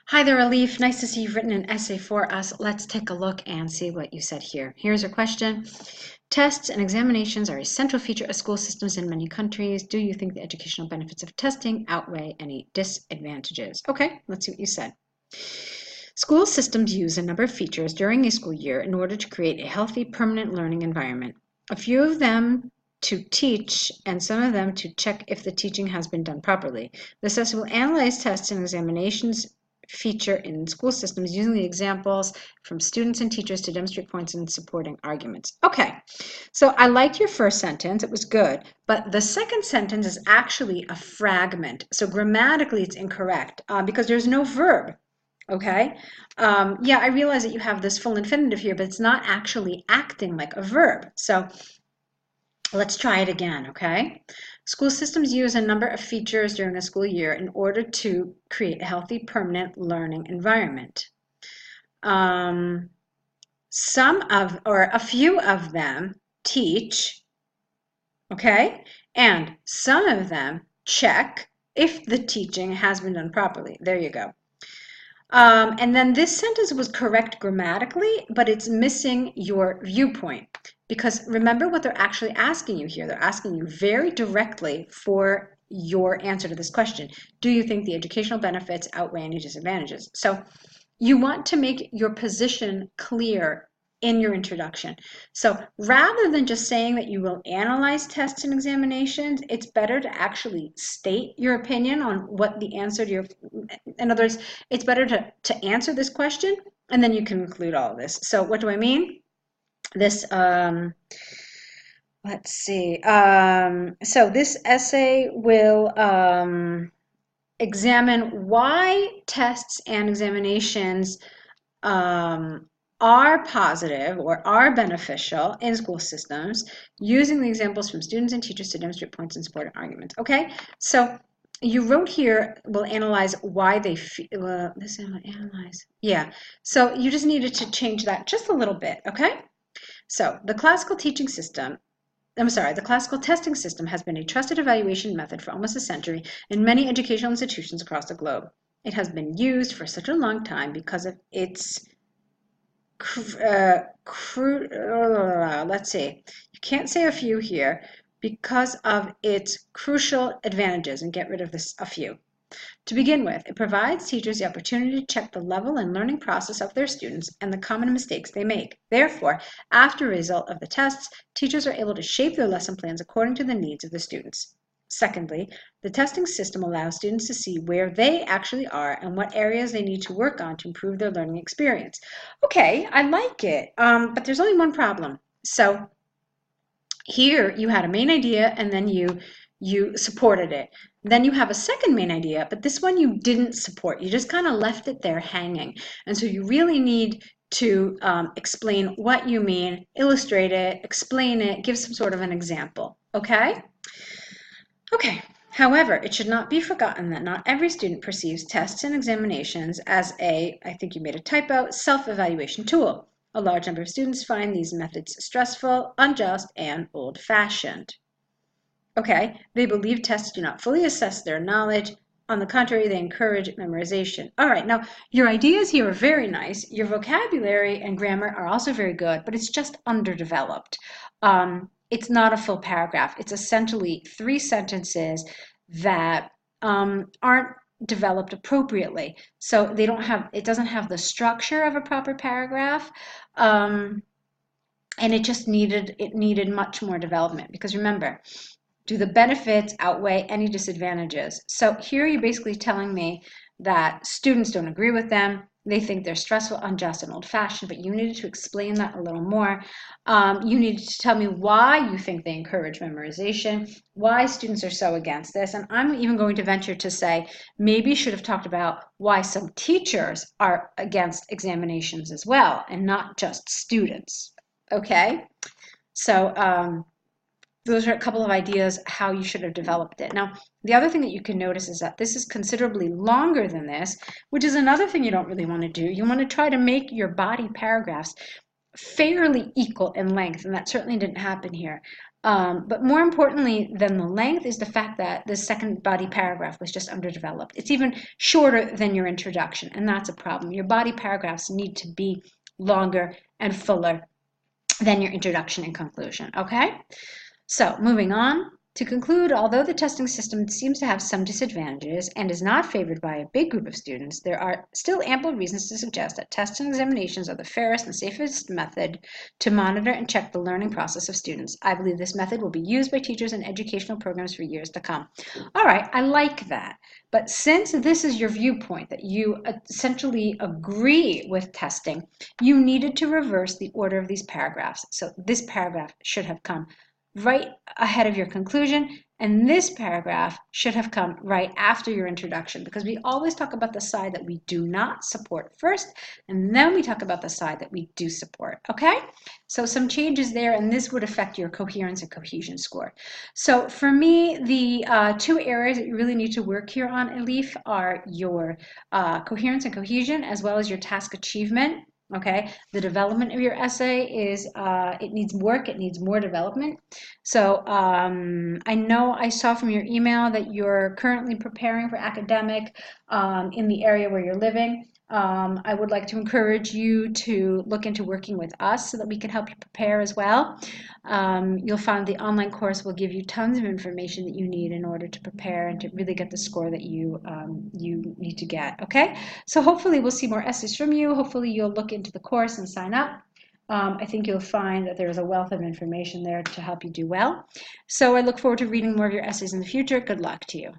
Hi there, Elif. Nice to see you've written an essay for us. Let's take a look and see what you said here. Here's your question. Tests and examinations are a central feature of school systems in many countries. Do you think the educational benefits of testing outweigh any disadvantages? Okay, let's see what you said. School systems use a number of features during a school year in order to create a healthy, permanent learning environment. A few of them to teach and some of them to check if the teaching has been done properly. The assessor will analyze tests and examinations feature in school systems using the examples from students and teachers to demonstrate points and supporting arguments. Okay, so I liked your first sentence. It was good. But the second sentence is actually a fragment. So grammatically, it's incorrect because there's no verb. Okay, yeah, I realize that you have this full infinitive here, but it's not actually acting like a verb. So let's try it again, okay? School systems use a number of features during a school year in order to create a healthy, permanent learning environment. A few of them teach, okay? And some of them check if the teaching has been done properly. There you go. And then this sentence was correct grammatically, but it's missing your viewpoint. Because remember what they're actually asking you here. They're asking you very directly for your answer to this question. Do you think the educational benefits outweigh any disadvantages? So you want to make your position clear in your introduction. So rather than just saying that you will analyze tests and examinations, it's better to actually state your opinion on what the answer to your, in other words, it's better to answer this question and then you can include all of this. So what do I mean? This, let's see. So this essay will examine why tests and examinations are positive or are beneficial in school systems using the examples from students and teachers to demonstrate points and support arguments. Okay, so you wrote here, we'll analyze why they feel, this analyze. Yeah, so you just needed to change that just a little bit, okay? So the classical testing system has been a trusted evaluation method for almost a century in many educational institutions across the globe. It has been used for such a long time because of its let's see, you can't say a few here, because of its crucial advantages, and get rid of this a few. To begin with, it provides teachers the opportunity to check the level and learning process of their students and the common mistakes they make. Therefore, after a result of the tests, teachers are able to shape their lesson plans according to the needs of the students. Secondly, the testing system allows students to see where they actually are and what areas they need to work on to improve their learning experience. Okay, I like it, but there's only one problem. So here you had a main idea and then you supported it. Then you have a second main idea, but this one you didn't support. You just kind of left it there hanging. And so you really need to explain what you mean, illustrate it, explain it, give some sort of an example, okay? Okay, however, it should not be forgotten that not every student perceives tests and examinations as I think you made a typo, self-evaluation tool. A large number of students find these methods stressful, unjust, and old-fashioned. Okay, they believe tests do not fully assess their knowledge. On the contrary, they encourage memorization. All right, now your ideas here are very nice. Your vocabulary and grammar are also very good, but it's just underdeveloped. It's not a full paragraph. It's essentially 3 sentences that aren't developed appropriately. So they don't have, it doesn't have the structure of a proper paragraph. And it needed much more development, because remember, do the benefits outweigh any disadvantages? So here you're basically telling me that students don't agree with them. They think they're stressful, unjust, and old-fashioned, but you needed to explain that a little more. You needed to tell me why you think they encourage memorization, why students are so against this, and I'm even going to venture to say maybe you should have talked about why some teachers are against examinations as well, and not just students, okay? So those are a couple of ideas how you should have developed it. Now, the other thing that you can notice is that this is considerably longer than this, which is another thing you don't really want to do. You want to try to make your body paragraphs fairly equal in length, and that certainly didn't happen here. But more importantly than the length is the fact that the second body paragraph was just underdeveloped. It's even shorter than your introduction, and that's a problem. Your body paragraphs need to be longer and fuller than your introduction and conclusion, okay? So moving on. To conclude, although the testing system seems to have some disadvantages and is not favored by a big group of students, there are still ample reasons to suggest that tests and examinations are the fairest and safest method to monitor and check the learning process of students. I believe this method will be used by teachers in educational programs for years to come. All right, I like that. But since this is your viewpoint, that you essentially agree with testing, you needed to reverse the order of these paragraphs. So this paragraph should have come right ahead of your conclusion, and this paragraph should have come right after your introduction, because we always talk about the side that we do not support first, and then we talk about the side that we do support, okay? So some changes there, and this would affect your coherence and cohesion score. So for me, the two areas that you really need to work here on, Elif, are your coherence and cohesion, as well as your task achievement. Okay, the development of your essay is, it needs work, it needs more development. So I know I saw from your email that you're currently preparing for academic in the area where you're living. I would like to encourage you to look into working with us so that we can help you prepare as well. You'll find the online course will give you tons of information that you need in order to prepare and to really get the score that you need to get. Okay, so hopefully we'll see more essays from you. Hopefully you'll look into the course and sign up. I think you'll find that there's a wealth of information there to help you do well. So I look forward to reading more of your essays in the future. Good luck to you.